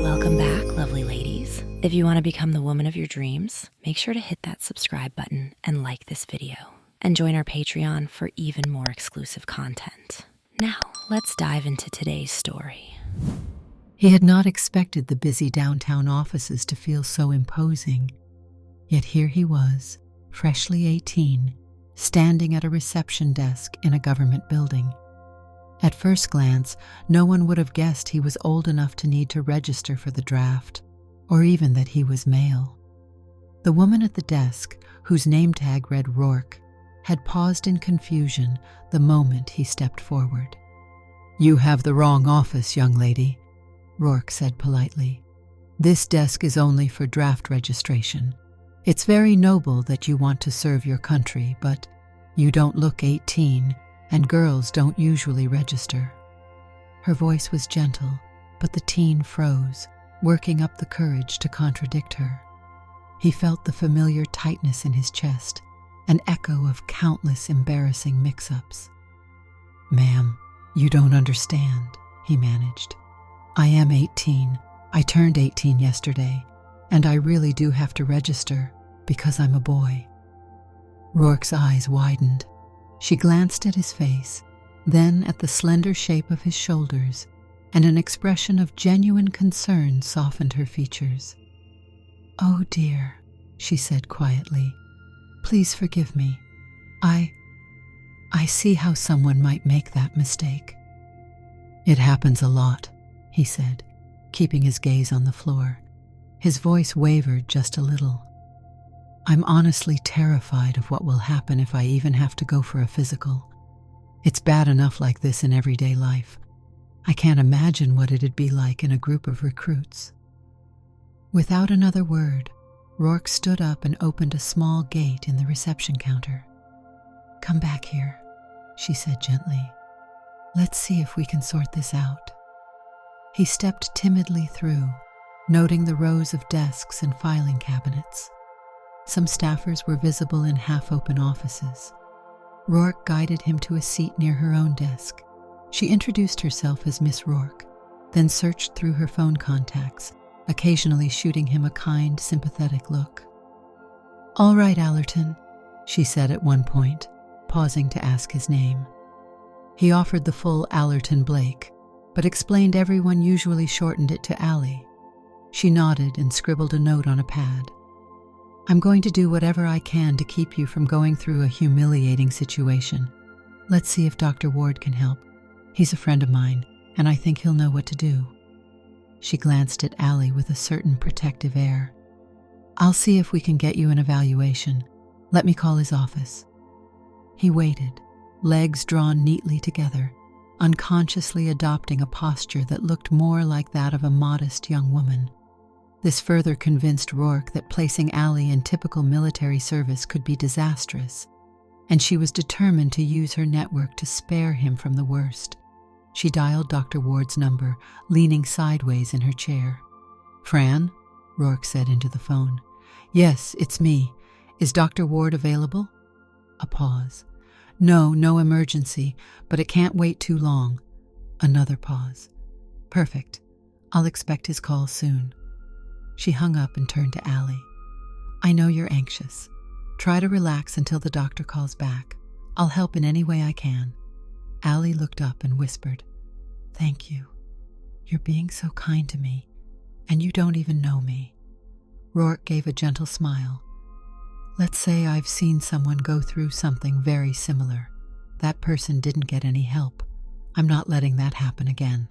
Welcome back, lovely ladies. If you want to become the woman of your dreams, make sure to hit that subscribe button and like this video. And join our Patreon for even more exclusive content. Now, let's dive into today's story. He had not expected the busy downtown offices to feel so imposing. Yet here he was, freshly 18, standing at a reception desk in a government building. At first glance, no one would have guessed he was old enough to need to register for the draft, or even that he was male. The woman at the desk, whose name tag read Rourke, had paused in confusion the moment he stepped forward. "You have the wrong office, young lady," Rourke said politely. "This desk is only for draft registration. It's very noble that you want to serve your country, but you don't look 18, and girls don't usually register." Her voice was gentle, but the teen froze, working up the courage to contradict her. He felt the familiar tightness in his chest, an echo of countless embarrassing mix-ups. "Ma'am, you don't understand," he managed. "I am 18. I turned 18 yesterday, and I really do have to register because I'm a boy." Rourke's eyes widened. She glanced at his face, then at the slender shape of his shoulders, and an expression of genuine concern softened her features. "Oh dear," she said quietly. "Please forgive me. I see how someone might make that mistake." "It happens a lot," he said, keeping his gaze on the floor. His voice wavered just a little. "I'm honestly terrified of what will happen if I even have to go for a physical. It's bad enough like this in everyday life. I can't imagine what it'd be like in a group of recruits." Without another word, Rourke stood up and opened a small gate in the reception counter. "Come back here," she said gently. "Let's see if we can sort this out." He stepped timidly through, noting the rows of desks and filing cabinets. Some staffers were visible in half-open offices. Rourke guided him to a seat near her own desk. She introduced herself as Miss Rourke, then searched through her phone contacts, occasionally shooting him a kind, sympathetic look. "All right, Allerton," she said at one point, pausing to ask his name. He offered the full Allerton Blake, but explained everyone usually shortened it to Allie. She nodded and scribbled a note on a pad. "I'm going to do whatever I can to keep you from going through a humiliating situation. Let's see if Dr. Ward can help. He's a friend of mine, and I think he'll know what to do." She glanced at Allie with a certain protective air. "I'll see if we can get you an evaluation. Let me call his office." He waited, legs drawn neatly together, unconsciously adopting a posture that looked more like that of a modest young woman. This further convinced Rourke that placing Allie in typical military service could be disastrous, and she was determined to use her network to spare him from the worst. She dialed Dr. Ward's number, leaning sideways in her chair. "Fran?" Rourke said into the phone. "Yes, it's me. Is Dr. Ward available?" A pause. No emergency, but it can't wait too long." Another pause. "Perfect. I'll expect his call soon." She hung up and turned to Allie. "I know you're anxious. Try to relax until the doctor calls back. I'll help in any way I can." Allie looked up and whispered, "Thank you. You're being so kind to me, and you don't even know me." Rourke gave a gentle smile. "Let's say I've seen someone go through something very similar. That person didn't get any help. I'm not letting that happen again."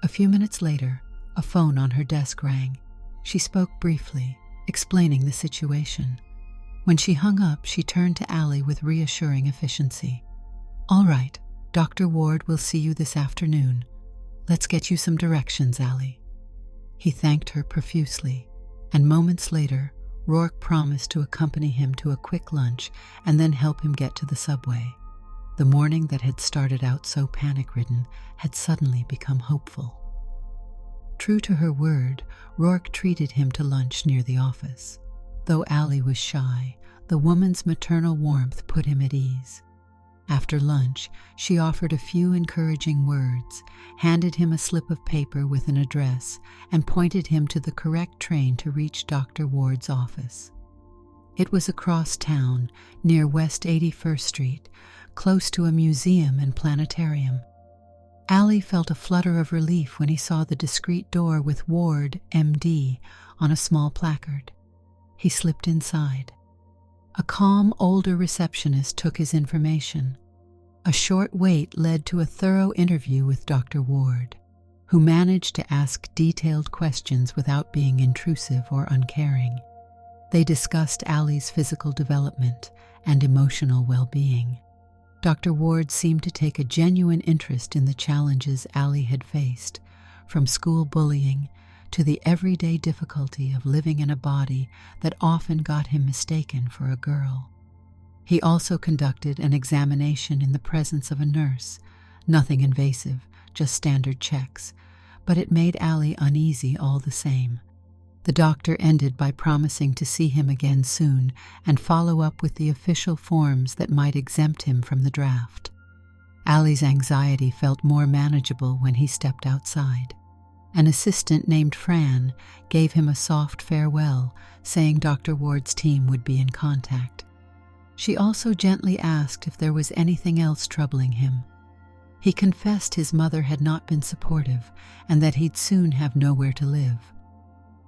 A few minutes later, a phone on her desk rang. She spoke briefly, explaining the situation. When she hung up, she turned to Allie with reassuring efficiency. "All right, Dr. Ward will see you this afternoon. Let's get you some directions, Allie." He thanked her profusely, and moments later, Rourke promised to accompany him to a quick lunch and then help him get to the subway. The morning that had started out so panic-ridden had suddenly become hopeful. True to her word, Rourke treated him to lunch near the office. Though Allie was shy, the woman's maternal warmth put him at ease. After lunch, she offered a few encouraging words, handed him a slip of paper with an address, and pointed him to the correct train to reach Dr. Ward's office. It was across town, near West 81st Street, close to a museum and planetarium. Ali felt a flutter of relief when he saw the discreet door with Ward, M.D., on a small placard. He slipped inside. A calm, older receptionist took his information. A short wait led to a thorough interview with Dr. Ward, who managed to ask detailed questions without being intrusive or uncaring. They discussed Ali's physical development and emotional well-being. Dr. Ward seemed to take a genuine interest in the challenges Ali had faced, from school bullying to the everyday difficulty of living in a body that often got him mistaken for a girl. He also conducted an examination in the presence of a nurse, nothing invasive, just standard checks, but it made Ali uneasy all the same. The doctor ended by promising to see him again soon and follow up with the official forms that might exempt him from the draft. Ali's anxiety felt more manageable when he stepped outside. An assistant named Fran gave him a soft farewell, saying Dr. Ward's team would be in contact. She also gently asked if there was anything else troubling him. He confessed his mother had not been supportive and that he'd soon have nowhere to live.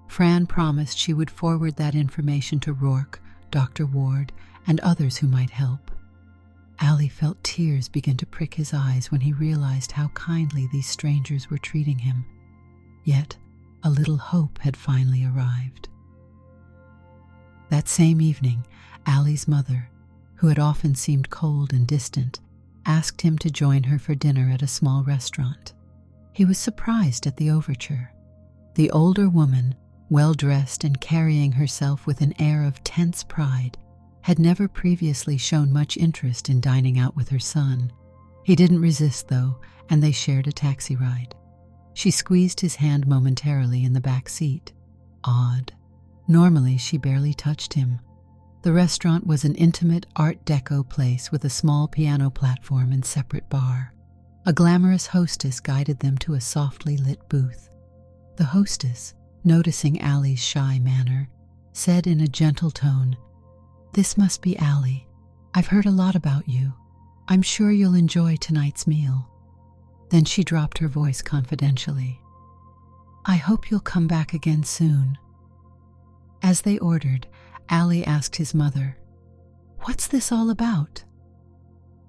Fran promised she would forward that information to Rourke, Dr. Ward, and others who might help. Ali felt tears begin to prick his eyes when he realized how kindly these strangers were treating him. Yet, a little hope had finally arrived. That same evening, Ali's mother, who had often seemed cold and distant, asked him to join her for dinner at a small restaurant. He was surprised at the overture. The older woman, well-dressed and carrying herself with an air of tense pride, had never previously shown much interest in dining out with her son. He didn't resist, though, and they shared a taxi ride. She squeezed his hand momentarily in the back seat. Odd. Normally, she barely touched him. The restaurant was an intimate Art Deco place with a small piano platform and separate bar. A glamorous hostess guided them to a softly lit booth. The hostess, noticing Ali's shy manner, said in a gentle tone, "This must be Ali. I've heard a lot about you. I'm sure you'll enjoy tonight's meal." Then she dropped her voice confidentially. "I hope you'll come back again soon." As they ordered, Ali asked his mother, "What's this all about?"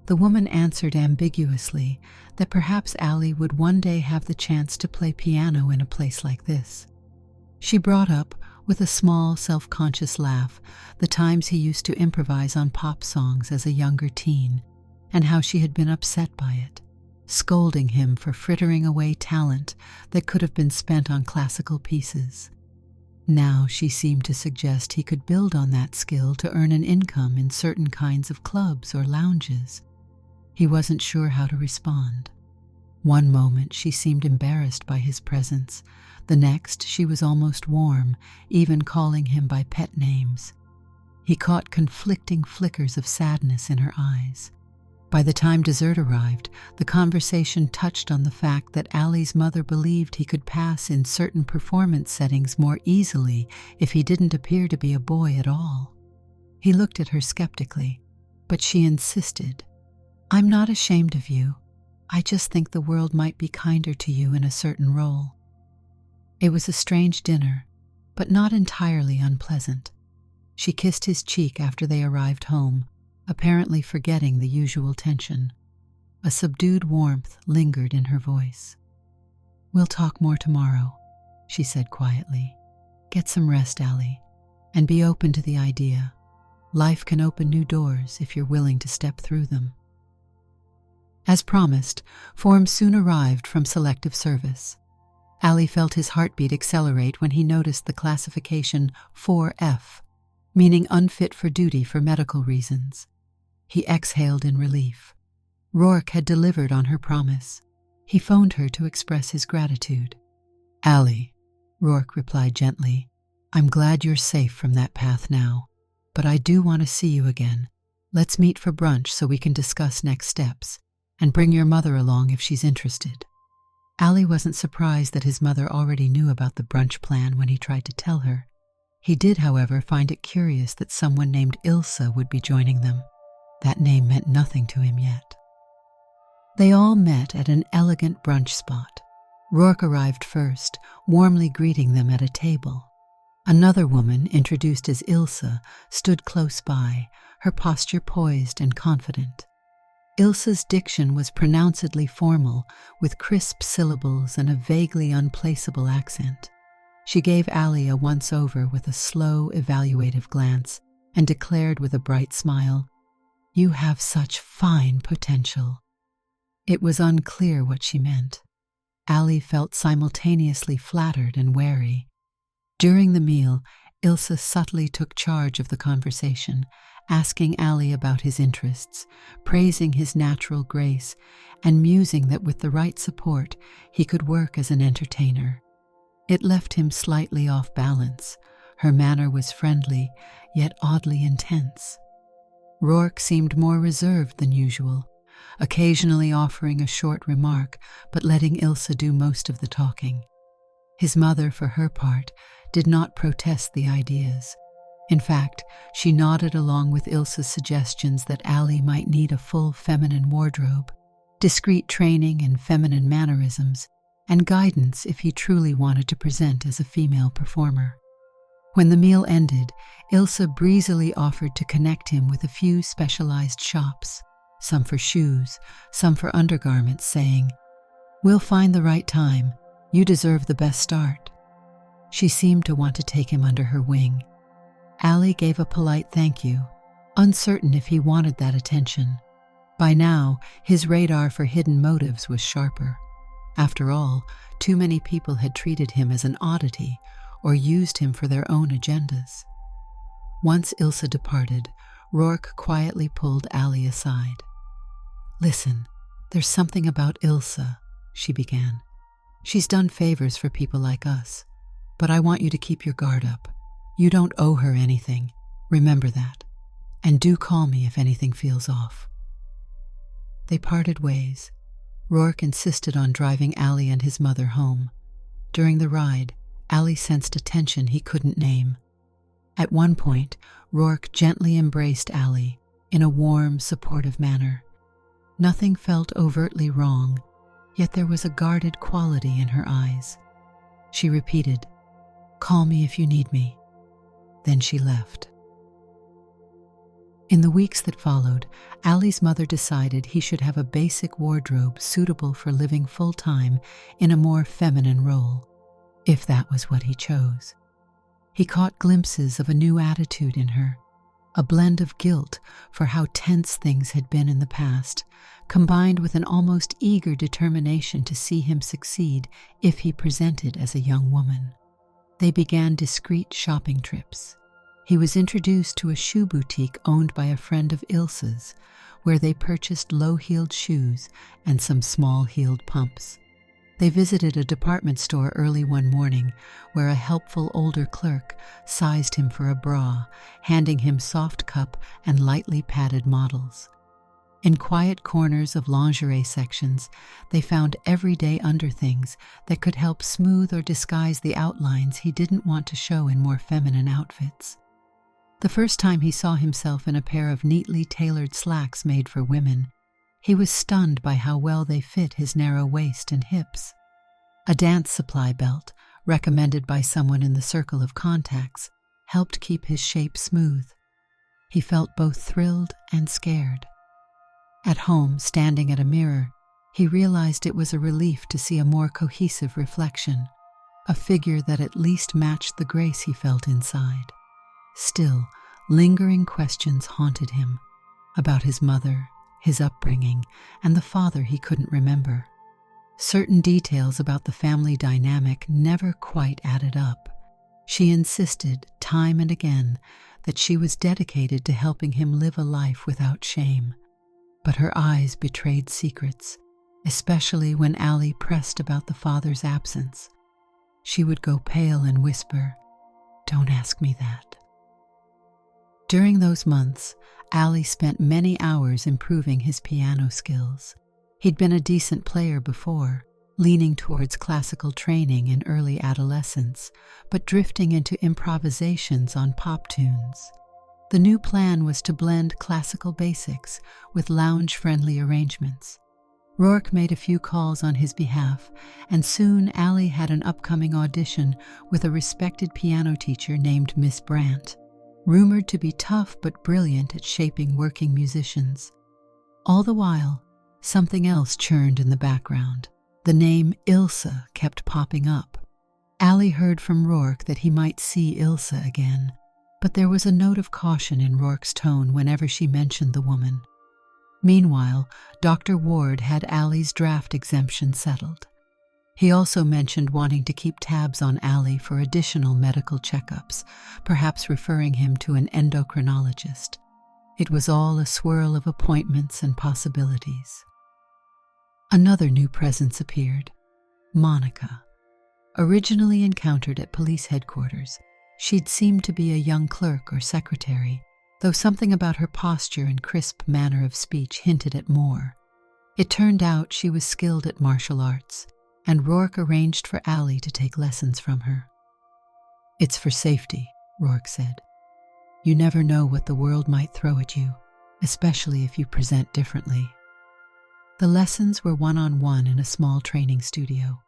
The woman answered ambiguously that perhaps Ali would one day have the chance to play piano in a place like this. She brought up, with a small, self-conscious laugh, the times he used to improvise on pop songs as a younger teen, and how she had been upset by it, scolding him for frittering away talent that could have been spent on classical pieces. Now she seemed to suggest he could build on that skill to earn an income in certain kinds of clubs or lounges. He wasn't sure how to respond. One moment she seemed embarrassed by his presence. The next she was almost warm, even calling him by pet names. He caught conflicting flickers of sadness in her eyes. By the time dessert arrived, the conversation touched on the fact that Ali's mother believed he could pass in certain performance settings more easily if he didn't appear to be a boy at all. He looked at her skeptically, but she insisted, "I'm not ashamed of you. I just think the world might be kinder to you in a certain role." It was a strange dinner, but not entirely unpleasant. She kissed his cheek after they arrived home, apparently forgetting the usual tension. A subdued warmth lingered in her voice. "We'll talk more tomorrow," she said quietly. "Get some rest, Ali, and be open to the idea. Life can open new doors if you're willing to step through them." As promised, forms soon arrived from Selective Service. Ali felt his heartbeat accelerate when he noticed the classification 4F, meaning unfit for duty for medical reasons. He exhaled in relief. Rourke had delivered on her promise. He phoned her to express his gratitude. "Ali," Rourke replied gently, "I'm glad you're safe from that path now, but I do want to see you again. Let's meet for brunch so we can discuss next steps, and bring your mother along if she's interested. Ali wasn't surprised that his mother already knew about the brunch plan when he tried to tell her. He did, however, find it curious that someone named Ilsa would be joining them. That name meant nothing to him yet. They all met at an elegant brunch spot. Rourke arrived first, warmly greeting them at a table. Another woman, introduced as Ilsa, stood close by, her posture poised and confident. Ilsa's diction was pronouncedly formal, with crisp syllables and a vaguely unplaceable accent. She gave Ali a once-over with a slow, evaluative glance and declared with a bright smile, "You have such fine potential." It was unclear what she meant. Ali felt simultaneously flattered and wary. During the meal, Ilsa subtly took charge of the conversation, asking Ali about his interests, praising his natural grace, and musing that with the right support, he could work as an entertainer. It left him slightly off balance. Her manner was friendly, yet oddly intense. Rourke seemed more reserved than usual, occasionally offering a short remark, but letting Ilsa do most of the talking. His mother, for her part, did not protest the ideas. In fact, she nodded along with Ilsa's suggestions that Ali might need a full feminine wardrobe, discreet training in feminine mannerisms, and guidance if he truly wanted to present as a female performer. When the meal ended, Ilsa breezily offered to connect him with a few specialized shops, some for shoes, some for undergarments, saying, "We'll find the right time. You deserve the best start." She seemed to want to take him under her wing. Ali gave a polite thank you, uncertain if he wanted that attention. By now, his radar for hidden motives was sharper. After all, too many people had treated him as an oddity or used him for their own agendas. Once Ilsa departed, Rourke quietly pulled Ali aside. "Listen, there's something about Ilsa," she began. "She's done favors for people like us, but I want you to keep your guard up. You don't owe her anything, remember that, and do call me if anything feels off." They parted ways. Rourke insisted on driving Ali and his mother home. During the ride, Ali sensed a tension he couldn't name. At one point, Rourke gently embraced Ali in a warm, supportive manner. Nothing felt overtly wrong, yet there was a guarded quality in her eyes. She repeated, "Call me if you need me." Then she left. In the weeks that followed, Ali's mother decided he should have a basic wardrobe suitable for living full-time in a more feminine role, if that was what he chose. He caught glimpses of a new attitude in her, a blend of guilt for how tense things had been in the past, combined with an almost eager determination to see him succeed if he presented as a young woman. They began discreet shopping trips. He was introduced to a shoe boutique owned by a friend of Ilsa's, where they purchased low-heeled shoes and some small-heeled pumps. They visited a department store early one morning, where a helpful older clerk sized him for a bra, handing him soft cup and lightly padded models. In quiet corners of lingerie sections, they found everyday underthings that could help smooth or disguise the outlines he didn't want to show in more feminine outfits. The first time he saw himself in a pair of neatly tailored slacks made for women, he was stunned by how well they fit his narrow waist and hips. A dance supply belt, recommended by someone in the circle of contacts, helped keep his shape smooth. He felt both thrilled and scared. At home, standing at a mirror, he realized it was a relief to see a more cohesive reflection, a figure that at least matched the grace he felt inside. Still, lingering questions haunted him about his mother, his upbringing, and the father he couldn't remember. Certain details about the family dynamic never quite added up. She insisted, time and again, that she was dedicated to helping him live a life without shame. But her eyes betrayed secrets, especially when Ali pressed about the father's absence. She would go pale and whisper, "Don't ask me that." During those months, Ali spent many hours improving his piano skills. He'd been a decent player before, leaning towards classical training in early adolescence, but drifting into improvisations on pop tunes. The new plan was to blend classical basics with lounge-friendly arrangements. Rourke made a few calls on his behalf, and soon Ali had an upcoming audition with a respected piano teacher named Miss Brandt, rumored to be tough but brilliant at shaping working musicians. All the while, something else churned in the background. The name Ilse kept popping up. Ali heard from Rourke that he might see Ilse again, but there was a note of caution in Rourke's tone whenever she mentioned the woman. Meanwhile, Dr. Ward had Ali's draft exemption settled. He also mentioned wanting to keep tabs on Ali for additional medical checkups, perhaps referring him to an endocrinologist. It was all a swirl of appointments and possibilities. Another new presence appeared, Monica. Originally encountered at police headquarters, she'd seemed to be a young clerk or secretary, though something about her posture and crisp manner of speech hinted at more. It turned out she was skilled at martial arts, and Rourke arranged for Ali to take lessons from her. "It's for safety," Rourke said. "You never know what the world might throw at you, especially if you present differently." The lessons were one-on-one in a small training studio.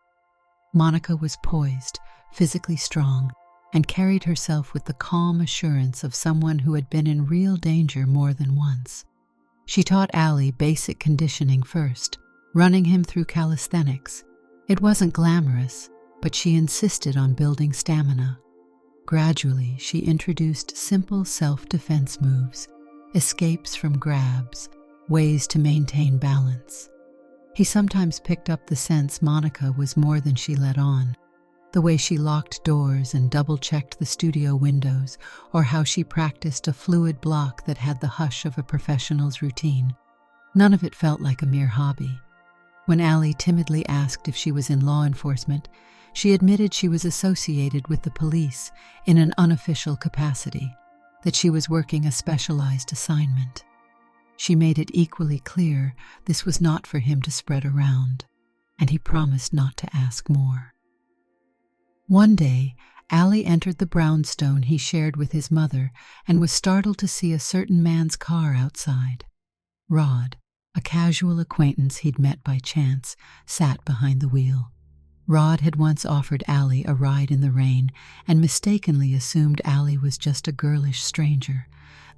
Monica was poised, physically strong, and carried herself with the calm assurance of someone who had been in real danger more than once. She taught Ali basic conditioning first, running him through calisthenics. It wasn't glamorous, but she insisted on building stamina. Gradually, she introduced simple self-defense moves, escapes from grabs, ways to maintain balance. He sometimes picked up the sense Monica was more than she let on. The way she locked doors and double-checked the studio windows, or how she practiced a fluid block that had the hush of a professional's routine. None of it felt like a mere hobby. When Ali timidly asked if she was in law enforcement, she admitted she was associated with the police in an unofficial capacity, that she was working a specialized assignment. She made it equally clear this was not for him to spread around, and he promised not to ask more. One day, Ali entered the brownstone he shared with his mother and was startled to see a certain man's car outside. Rod, a casual acquaintance he'd met by chance, sat behind the wheel. Rod had once offered Ali a ride in the rain and mistakenly assumed Ali was just a girlish stranger.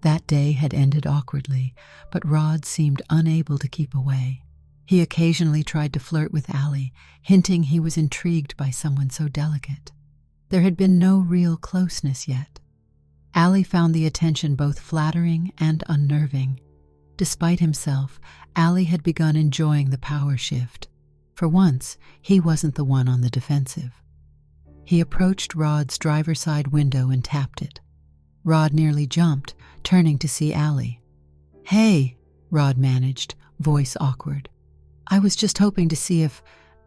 That day had ended awkwardly, but Rod seemed unable to keep away. He occasionally tried to flirt with Ali, hinting he was intrigued by someone so delicate. There had been no real closeness yet. Ali found the attention both flattering and unnerving. Despite himself, Ali had begun enjoying the power shift. For once, he wasn't the one on the defensive. He approached Rod's driver's side window and tapped it. Rod nearly jumped, turning to see Ali. "Hey," Rod managed, voice awkward. "I was just hoping to see if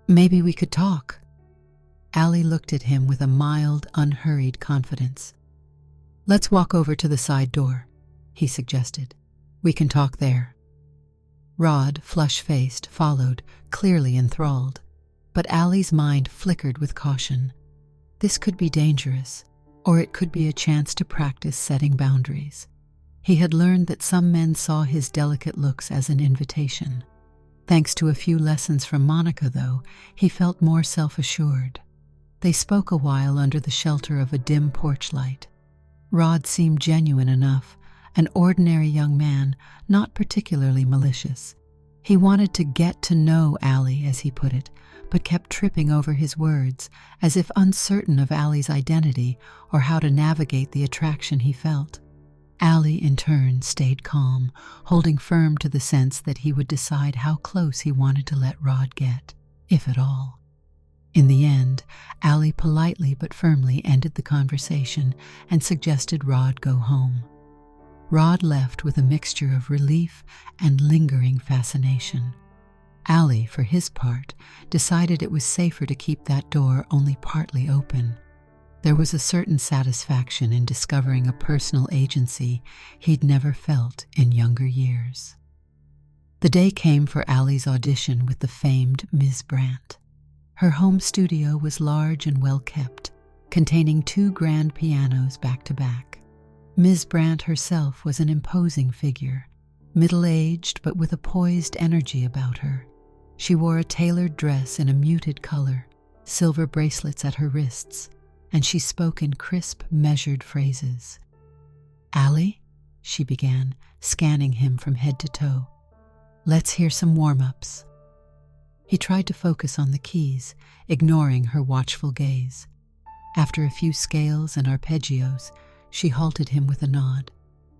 maybe we could talk." Ali looked at him with a mild, unhurried confidence. "Let's walk over to the side door," he suggested. "We can talk there." Rod, flush-faced, followed, clearly enthralled. But Ali's mind flickered with caution. This could be dangerous, or it could be a chance to practice setting boundaries. He had learned that some men saw his delicate looks as an invitation. Thanks to a few lessons from Monica, though, he felt more self-assured. They spoke a while under the shelter of a dim porch light. Rod seemed genuine enough, an ordinary young man, not particularly malicious. He wanted to get to know Ali, as he put it, but kept tripping over his words, as if uncertain of Ali's identity or how to navigate the attraction he felt. Ali, in turn, stayed calm, holding firm to the sense that he would decide how close he wanted to let Rod get, if at all. In the end, Ali politely but firmly ended the conversation and suggested Rod go home. Rod left with a mixture of relief and lingering fascination. Ali, for his part, decided it was safer to keep that door only partly open. There was a certain satisfaction in discovering a personal agency he'd never felt in younger years. The day came for Allie's audition with the famed Ms. Brandt. Her home studio was large and well kept, containing 2 grand pianos back to back. Ms. Brandt herself was an imposing figure, middle-aged but with a poised energy about her. She wore a tailored dress in a muted color, silver bracelets at her wrists, and she spoke in crisp, measured phrases. "Allie," she began, scanning him from head to toe. "Let's hear some warm-ups." He tried to focus on the keys, ignoring her watchful gaze. After a few scales and arpeggios, she halted him with a nod.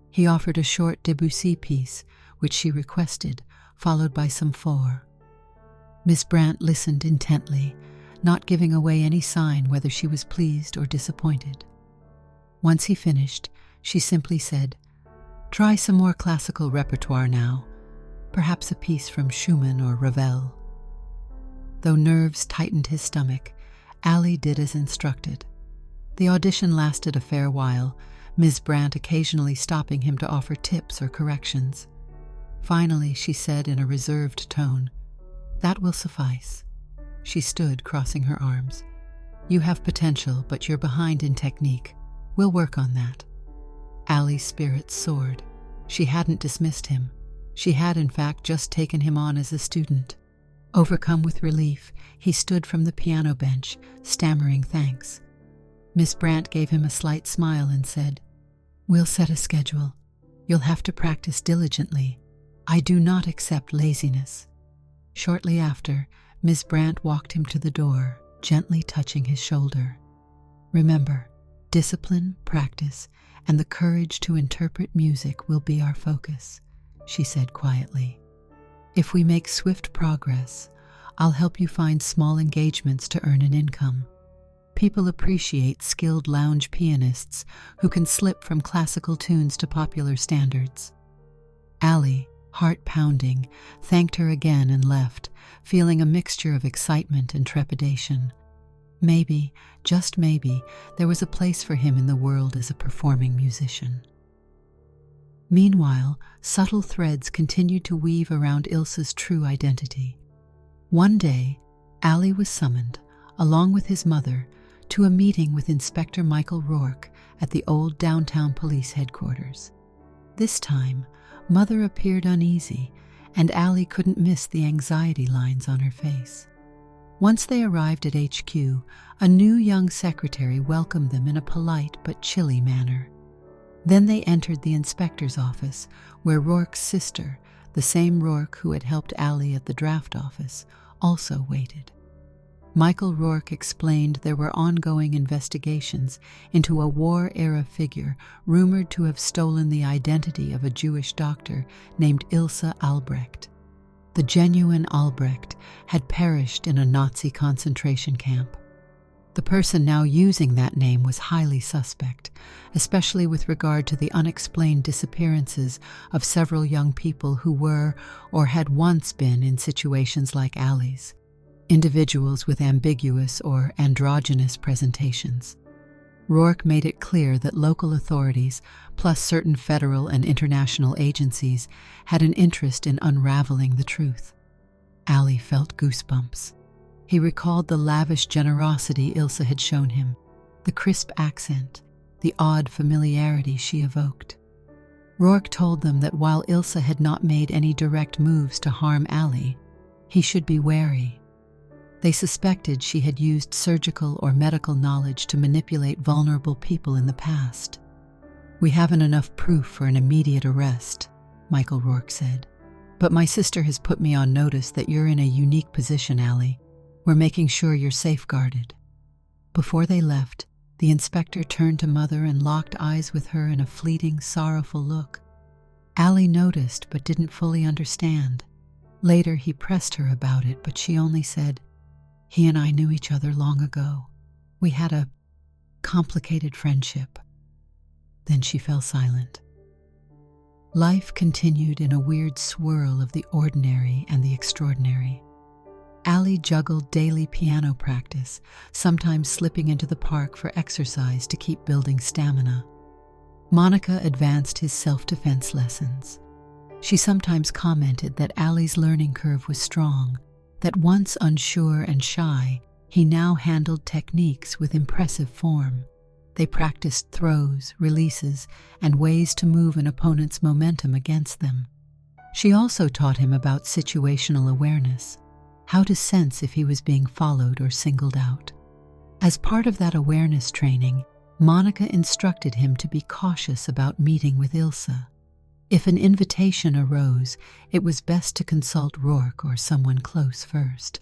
He offered a short Debussy piece, which she requested, followed by some four. Miss Brandt listened intently, not giving away any sign whether she was pleased or disappointed. Once he finished, she simply said, "Try some more classical repertoire now, perhaps a piece from Schumann or Ravel." Though nerves tightened his stomach, Allie did as instructed. The audition lasted a fair while, Ms. Brandt occasionally stopping him to offer tips or corrections. Finally, she said in a reserved tone, "That will suffice." She stood, crossing her arms. "You have potential, but you're behind in technique. We'll work on that." Allie's spirits soared. She hadn't dismissed him. She had, in fact, just taken him on as a student. Overcome with relief, he stood from the piano bench, stammering thanks. Miss Brandt gave him a slight smile and said, "We'll set a schedule. You'll have to practice diligently. I do not accept laziness." Shortly after, Miss Brandt walked him to the door, gently touching his shoulder. "Remember, discipline, practice, and the courage to interpret music will be our focus," she said quietly. "If we make swift progress, I'll help you find small engagements to earn an income. People appreciate skilled lounge pianists who can slip from classical tunes to popular standards." Allie, heart pounding, thanked her again and left, feeling a mixture of excitement and trepidation. Maybe, just maybe, there was a place for him in the world as a performing musician. Meanwhile, subtle threads continued to weave around Ilse's true identity. One day, Allie was summoned, along with his mother, to a meeting with Inspector Michael Rourke at the old downtown police headquarters. This time, Mother appeared uneasy, and Allie couldn't miss the anxiety lines on her face. Once they arrived at HQ, a new young secretary welcomed them in a polite but chilly manner. Then they entered the inspector's office, where Rourke's sister, the same Rourke who had helped Allie at the draft office, also waited. Michael Rourke explained there were ongoing investigations into a war-era figure rumored to have stolen the identity of a Jewish doctor named Ilse Albrecht. The genuine Albrecht had perished in a Nazi concentration camp. The person now using that name was highly suspect, especially with regard to the unexplained disappearances of several young people who were or had once been in situations like Allie's. Individuals with ambiguous or androgynous presentations. Rourke made it clear that local authorities, plus certain federal and international agencies, had an interest in unraveling the truth. Allie felt goosebumps. He recalled the lavish generosity Ilse had shown him, the crisp accent, the odd familiarity she evoked. Rourke told them that while Ilse had not made any direct moves to harm Allie, he should be wary. They suspected she had used surgical or medical knowledge to manipulate vulnerable people in the past. "We haven't enough proof for an immediate arrest," Michael Rourke said. "But my sister has put me on notice that you're in a unique position, Allie. We're making sure you're safeguarded." Before they left, the inspector turned to Mother and locked eyes with her in a fleeting, sorrowful look. Allie noticed but didn't fully understand. Later he pressed her about it, but she only said, "He and I knew each other long ago. We had a complicated friendship." Then she fell silent. Life continued in a weird swirl of the ordinary and the extraordinary. Ali juggled daily piano practice, sometimes slipping into the park for exercise to keep building stamina. Monica advanced his self-defense lessons. She sometimes commented that Ali's learning curve was strong, that once unsure and shy, he now handled techniques with impressive form. They practiced throws, releases, and ways to move an opponent's momentum against them. She also taught him about situational awareness, how to sense if he was being followed or singled out. As part of that awareness training, Monica instructed him to be cautious about meeting with Ilse. If an invitation arose, it was best to consult Rourke or someone close first.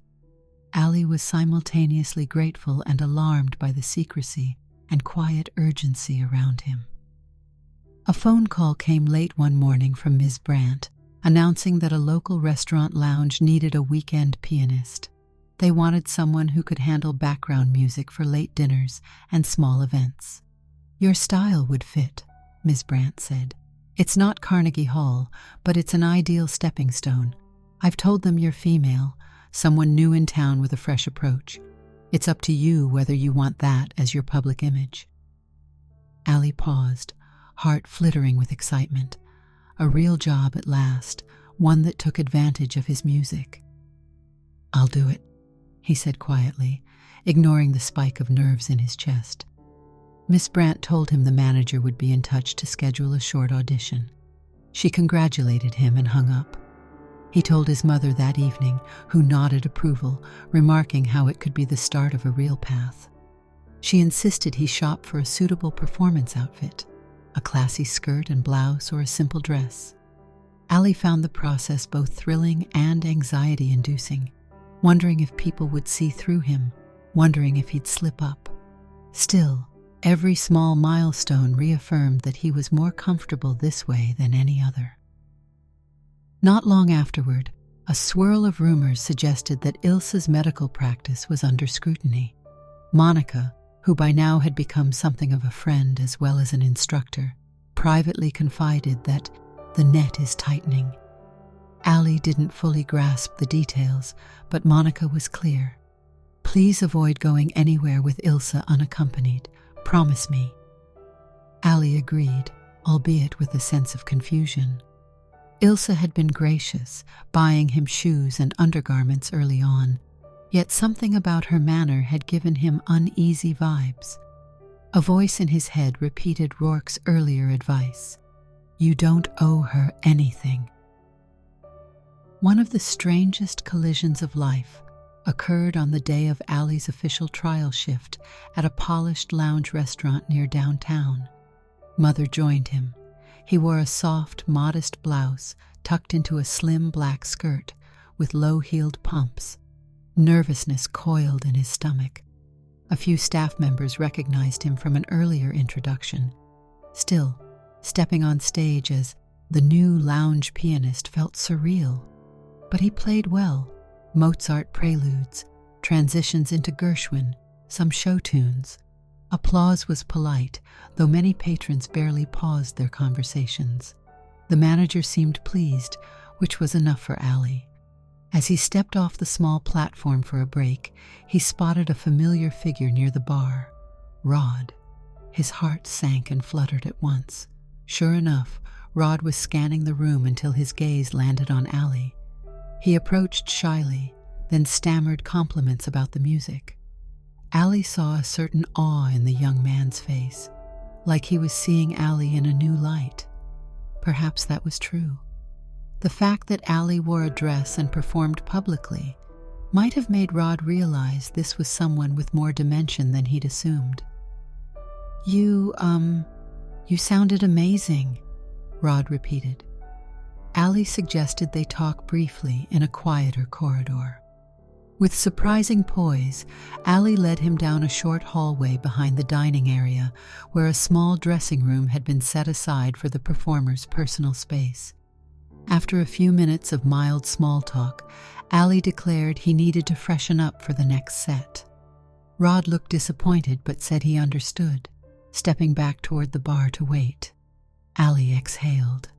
Ali was simultaneously grateful and alarmed by the secrecy and quiet urgency around him. A phone call came late one morning from Ms. Brandt, announcing that a local restaurant lounge needed a weekend pianist. They wanted someone who could handle background music for late dinners and small events. "Your style would fit," Ms. Brandt said. "It's not Carnegie Hall, but it's an ideal stepping stone. I've told them you're female, someone new in town with a fresh approach. It's up to you whether you want that as your public image." Ali paused, heart flittering with excitement. A real job at last, one that took advantage of his music. "I'll do it," he said quietly, ignoring the spike of nerves in his chest. Miss Brandt told him the manager would be in touch to schedule a short audition. She congratulated him and hung up. He told his mother that evening, who nodded approval, remarking how it could be the start of a real path. She insisted he shop for a suitable performance outfit, a classy skirt and blouse or a simple dress. Ali found the process both thrilling and anxiety-inducing, wondering if people would see through him, wondering if he'd slip up. Still, every small milestone reaffirmed that he was more comfortable this way than any other. Not long afterward, a swirl of rumors suggested that Ilse's medical practice was under scrutiny. Monica, who by now had become something of a friend as well as an instructor, privately confided that the net is tightening. Ali didn't fully grasp the details, but Monica was clear. "Please avoid going anywhere with Ilse unaccompanied. Promise me." Ali agreed, albeit with a sense of confusion. Ilse had been gracious, buying him shoes and undergarments early on, yet something about her manner had given him uneasy vibes. A voice in his head repeated Rourke's earlier advice: "You don't owe her anything." One of the strangest collisions of life occurred on the day of Ali's official trial shift at a polished lounge restaurant near downtown. Mother joined him. He wore a soft, modest blouse tucked into a slim black skirt with low-heeled pumps. Nervousness coiled in his stomach. A few staff members recognized him from an earlier introduction. Still, stepping on stage as the new lounge pianist felt surreal. But he played well. Mozart preludes, transitions into Gershwin, some show tunes. Applause was polite, though many patrons barely paused their conversations. The manager seemed pleased, which was enough for Ali. As he stepped off the small platform for a break, he spotted a familiar figure near the bar, Rod. His heart sank and fluttered at once. Sure enough, Rod was scanning the room until his gaze landed on Ali. He approached shyly, then stammered compliments about the music. Ali saw a certain awe in the young man's face, like he was seeing Ali in a new light. Perhaps that was true. The fact that Ali wore a dress and performed publicly might have made Rod realize this was someone with more dimension than he'd assumed. You sounded amazing," Rod repeated. Ali suggested they talk briefly in a quieter corridor. With surprising poise, Ali led him down a short hallway behind the dining area, where a small dressing room had been set aside for the performer's personal space. After a few minutes of mild small talk, Ali declared he needed to freshen up for the next set. Rod looked disappointed but said he understood, stepping back toward the bar to wait. Ali exhaled.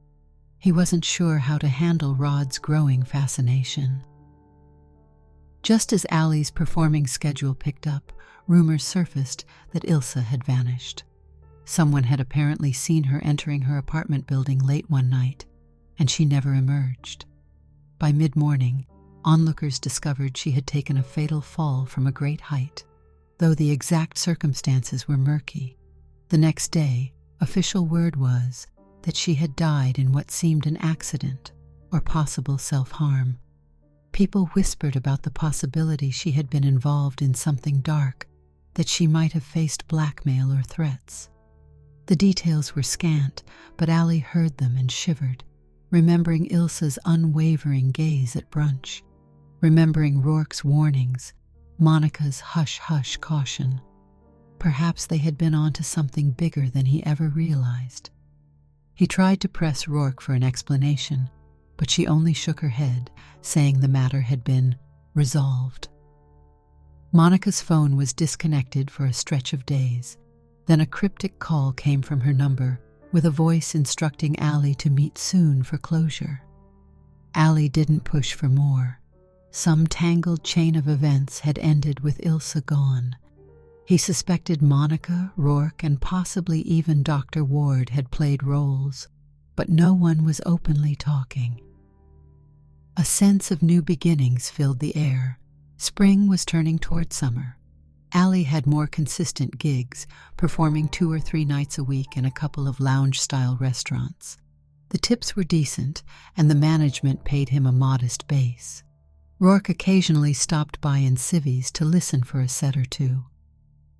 He wasn't sure how to handle Rod's growing fascination. Just as Allie's performing schedule picked up, rumors surfaced that Ilsa had vanished. Someone had apparently seen her entering her apartment building late one night, and she never emerged. By mid-morning, onlookers discovered she had taken a fatal fall from a great height, though the exact circumstances were murky. The next day, official word was that she had died in what seemed an accident or possible self-harm. People whispered about the possibility she had been involved in something dark, that she might have faced blackmail or threats. The details were scant, but Allie heard them and shivered, remembering Ilsa's unwavering gaze at brunch, remembering Rourke's warnings, Monica's hush-hush caution. Perhaps they had been onto something bigger than he ever realized. He tried to press Rourke for an explanation, but she only shook her head, saying the matter had been resolved. Monica's phone was disconnected for a stretch of days. Then a cryptic call came from her number, with a voice instructing Allie to meet soon for closure. Allie didn't push for more. Some tangled chain of events had ended with Ilsa gone. He suspected Monica, Rourke, and possibly even Dr. Ward had played roles, but no one was openly talking. A sense of new beginnings filled the air. Spring was turning toward summer. Allie had more consistent gigs, performing 2 or 3 nights a week in a couple of lounge-style restaurants. The tips were decent, and the management paid him a modest base. Rourke occasionally stopped by in civvies to listen for a set or two.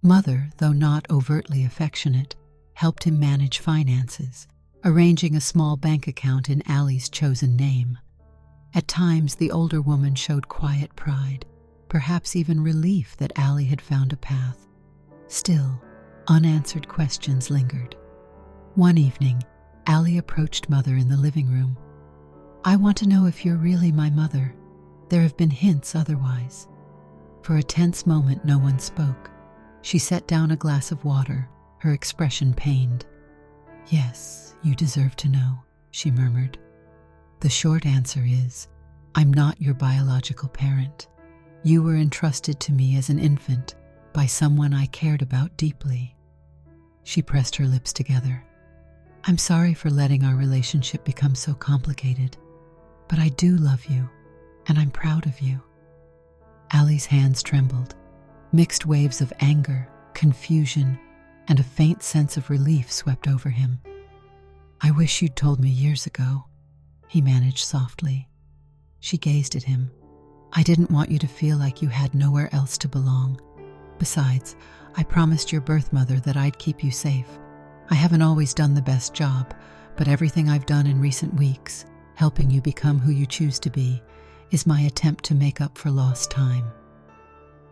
Mother, though not overtly affectionate, helped him manage finances, arranging a small bank account in Allie's chosen name. At times, the older woman showed quiet pride, perhaps even relief that Allie had found a path. Still, unanswered questions lingered. One evening, Allie approached Mother in the living room. "I want to know if you're really my mother. There have been hints otherwise." For a tense moment, no one spoke. She set down a glass of water, her expression pained. "Yes, you deserve to know," she murmured. "The short answer is, I'm not your biological parent. You were entrusted to me as an infant by someone I cared about deeply." She pressed her lips together. "I'm sorry for letting our relationship become so complicated, but I do love you, and I'm proud of you." Allie's hands trembled. Mixed waves of anger, confusion, and a faint sense of relief swept over him. "I wish you'd told me years ago," he managed softly. She gazed at him. "I didn't want you to feel like you had nowhere else to belong. Besides, I promised your birth mother that I'd keep you safe. I haven't always done the best job, but everything I've done in recent weeks, helping you become who you choose to be, is my attempt to make up for lost time."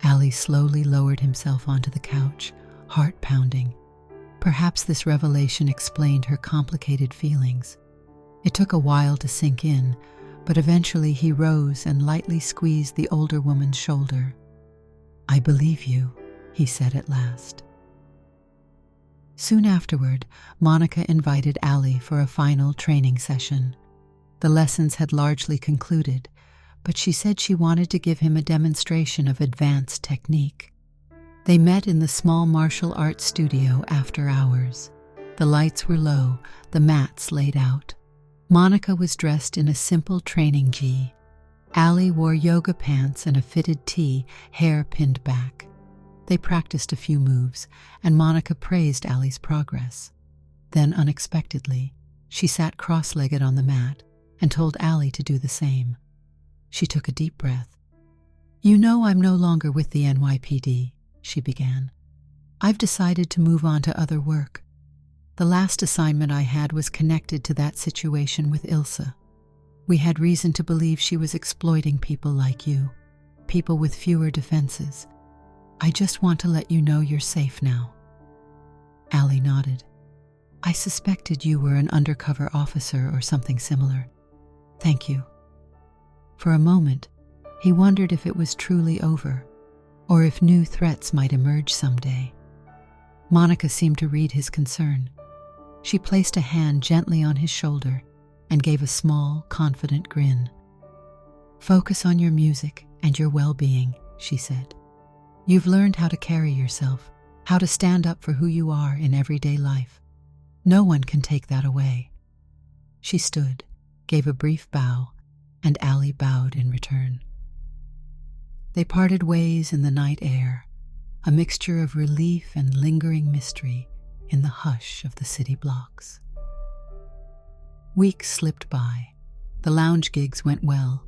Allie slowly lowered himself onto the couch, heart pounding. Perhaps this revelation explained her complicated feelings. It took a while to sink in, but eventually he rose and lightly squeezed the older woman's shoulder. "I believe you," he said at last. Soon afterward, Monica invited Allie for a final training session. The lessons had largely concluded, but she said she wanted to give him a demonstration of advanced technique. They met in the small martial arts studio after hours. The lights were low, the mats laid out. Monica was dressed in a simple training gi. Allie wore yoga pants and a fitted tee, hair pinned back. They practiced a few moves, and Monica praised Allie's progress. Then, unexpectedly, she sat cross-legged on the mat and told Allie to do the same. She took a deep breath. "You know I'm no longer with the NYPD," she began. "I've decided to move on to other work. The last assignment I had was connected to that situation with Ilsa. We had reason to believe she was exploiting people like you, people with fewer defenses. I just want to let you know you're safe now." Allie nodded. "I suspected you were an undercover officer or something similar. Thank you." For a moment, he wondered if it was truly over, or if new threats might emerge someday. Monica seemed to read his concern. She placed a hand gently on his shoulder and gave a small, confident grin. "Focus on your music and your well-being," she said. "You've learned how to carry yourself, how to stand up for who you are in everyday life. No one can take that away." She stood, gave a brief bow, and Allie bowed in return. They parted ways in the night air, a mixture of relief and lingering mystery in the hush of the city blocks. Weeks slipped by. The lounge gigs went well.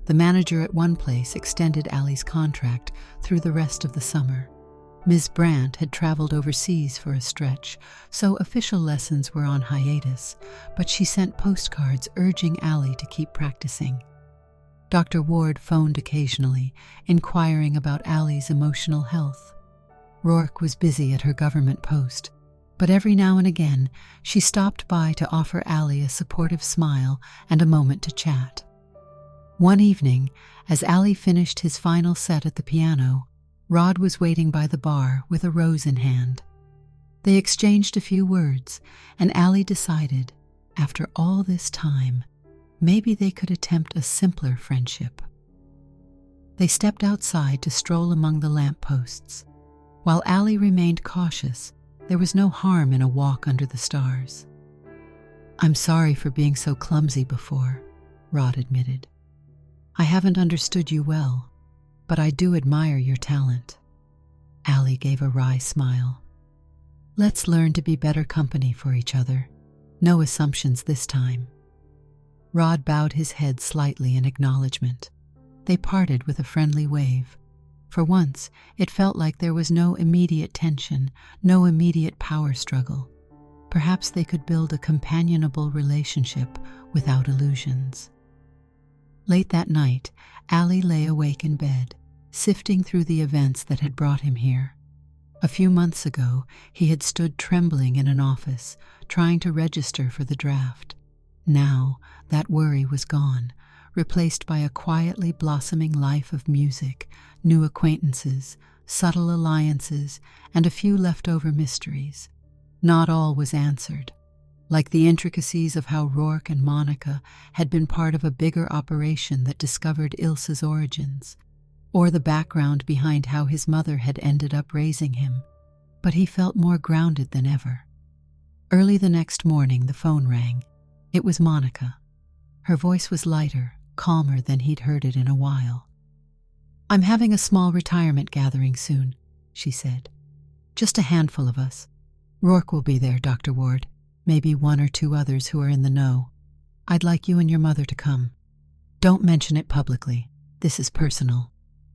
The manager at one place extended Allie's contract through the rest of the summer. Ms. Brandt had traveled overseas for a stretch, so official lessons were on hiatus, but she sent postcards urging Allie to keep practicing. Dr. Ward phoned occasionally, inquiring about Allie's emotional health. Rourke was busy at her government post, but every now and again she stopped by to offer Allie a supportive smile and a moment to chat. One evening, as Allie finished his final set at the piano, Rod was waiting by the bar with a rose in hand. They exchanged a few words, and Allie decided, after all this time, maybe they could attempt a simpler friendship. They stepped outside to stroll among the lampposts. While Allie remained cautious, there was no harm in a walk under the stars. "I'm sorry for being so clumsy before," Rod admitted. "I haven't understood you well, but I do admire your talent." Allie gave a wry smile. "Let's learn to be better company for each other. No assumptions this time." Rod bowed his head slightly in acknowledgement. They parted with a friendly wave. For once, it felt like there was no immediate tension, no immediate power struggle. Perhaps they could build a companionable relationship without illusions. Late that night, Allie lay awake in bed, sifting through the events that had brought him here. A few months ago, he had stood trembling in an office, trying to register for the draft. Now, that worry was gone, replaced by a quietly blossoming life of music, new acquaintances, subtle alliances, and a few leftover mysteries. Not all was answered. Like the intricacies of how Rourke and Monica had been part of a bigger operation that discovered Ilse's origins, or the background behind how his mother had ended up raising him, but he felt more grounded than ever. Early the next morning, the phone rang. It was Monica. Her voice was lighter, calmer than he'd heard it in a while. "I'm having a small retirement gathering soon," she said. "Just a handful of us. Rourke will be there, Dr. Ward. Maybe one or two others who are in the know. I'd like you and your mother to come. Don't mention it publicly. This is personal.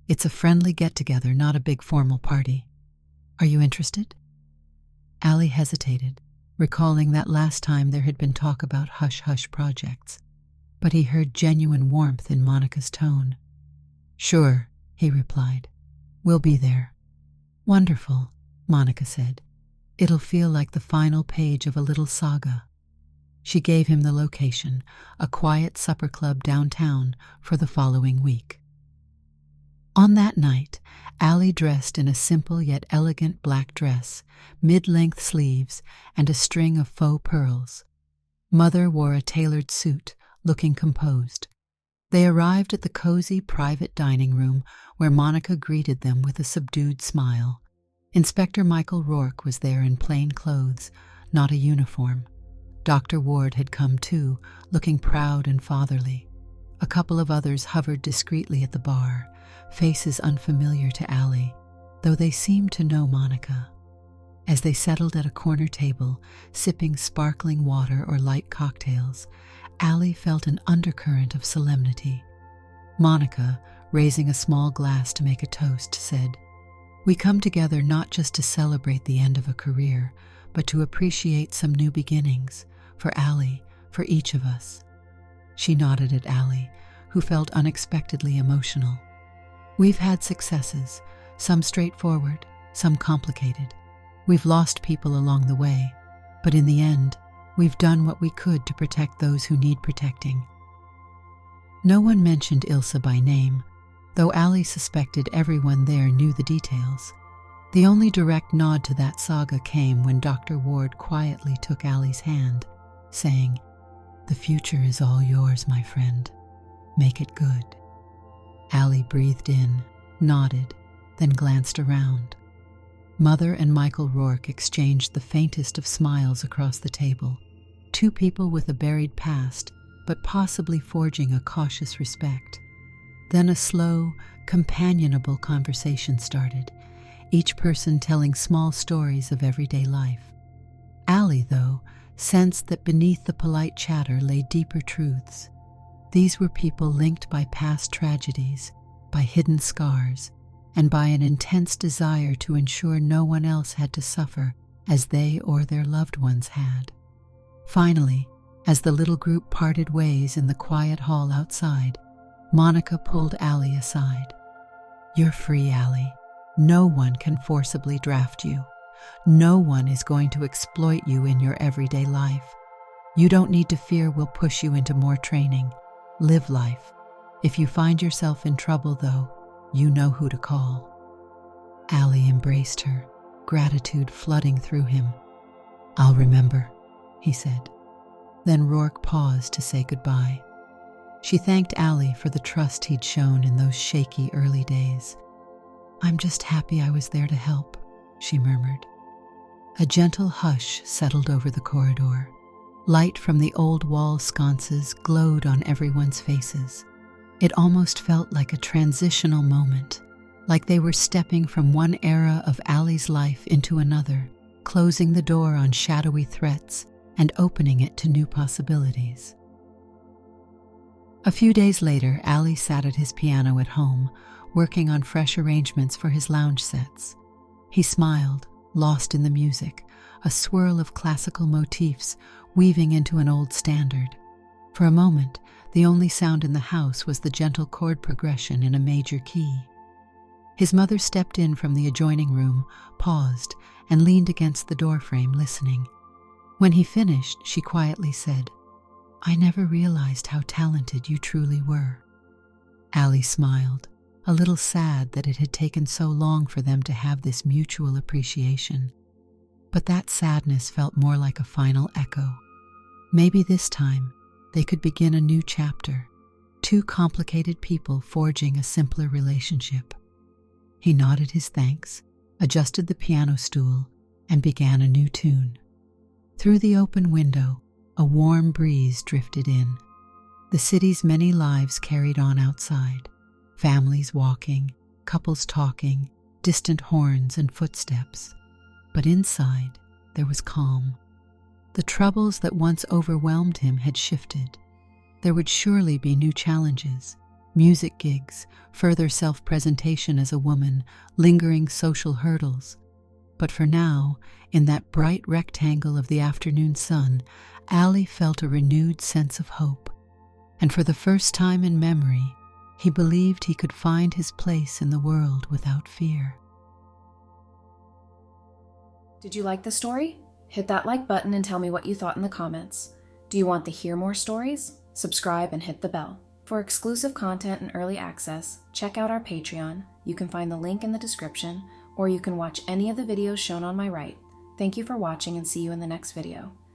It's a friendly get-together, not a big formal party. Are you interested?" Allie hesitated, recalling that last time there had been talk about hush-hush projects, but he heard genuine warmth in Monica's tone. "Sure," he replied. "We'll be there." "Wonderful," Monica said. "It'll feel like the final page of a little saga." She gave him the location, a quiet supper club downtown, for the following week. On that night, Allie dressed in a simple yet elegant black dress, mid-length sleeves, and a string of faux pearls. Mother wore a tailored suit, looking composed. They arrived at the cozy private dining room where Monica greeted them with a subdued smile. Inspector Michael Rourke was there in plain clothes, not a uniform. Dr. Ward had come too, looking proud and fatherly. A couple of others hovered discreetly at the bar, faces unfamiliar to Allie, though they seemed to know Monica. As they settled at a corner table, sipping sparkling water or light cocktails, Allie felt an undercurrent of solemnity. Monica, raising a small glass to make a toast, said, "We come together not just to celebrate the end of a career, but to appreciate some new beginnings, for Allie, for each of us." She nodded at Allie, who felt unexpectedly emotional. "We've had successes, some straightforward, some complicated. We've lost people along the way, but in the end, we've done what we could to protect those who need protecting." No one mentioned Ilse by name, though Allie suspected everyone there knew the details. The only direct nod to that saga came when Dr. Ward quietly took Allie's hand, saying, "The future is all yours, my friend. Make it good." Allie breathed in, nodded, then glanced around. Mother and Michael Rourke exchanged the faintest of smiles across the table, two people with a buried past, but possibly forging a cautious respect. Then a slow, companionable conversation started, each person telling small stories of everyday life. Allie, though, sensed that beneath the polite chatter lay deeper truths. These were people linked by past tragedies, by hidden scars, and by an intense desire to ensure no one else had to suffer as they or their loved ones had. Finally, as the little group parted ways in the quiet hall outside, Monica pulled Allie aside. "You're free, Allie. No one can forcibly draft you. No one is going to exploit you in your everyday life. You don't need to fear we'll push you into more training. Live life. If you find yourself in trouble, though, you know who to call." Allie embraced her, gratitude flooding through him. "I'll remember," he said. Then Rourke paused to say goodbye. She thanked Allie for the trust he'd shown in those shaky early days. "I'm just happy I was there to help," she murmured. A gentle hush settled over the corridor. Light from the old wall sconces glowed on everyone's faces. It almost felt like a transitional moment, like they were stepping from one era of Allie's life into another, closing the door on shadowy threats and opening it to new possibilities. A few days later, Allie sat at his piano at home, working on fresh arrangements for his lounge sets. He smiled, lost in the music, a swirl of classical motifs weaving into an old standard. For a moment, the only sound in the house was the gentle chord progression in a major key. His mother stepped in from the adjoining room, paused, and leaned against the doorframe, listening. When he finished, she quietly said, "I never realized how talented you truly were." Allie smiled, a little sad that it had taken so long for them to have this mutual appreciation. But that sadness felt more like a final echo. Maybe this time, they could begin a new chapter, two complicated people forging a simpler relationship. He nodded his thanks, adjusted the piano stool, and began a new tune. Through the open window, a warm breeze drifted in. The city's many lives carried on outside, families walking, couples talking, distant horns and footsteps. But inside, there was calm. The troubles that once overwhelmed him had shifted. There would surely be new challenges, music gigs, further self-presentation as a woman, lingering social hurdles. But for now, in that bright rectangle of the afternoon sun, Allie felt a renewed sense of hope. And for the first time in memory, he believed he could find his place in the world without fear. Did you like the story? Hit that like button and tell me what you thought in the comments. Do you want to hear more stories? Subscribe and hit the bell. For exclusive content and early access, check out our Patreon. You can find the link in the description, or you can watch any of the videos shown on my right. Thank you for watching and see you in the next video.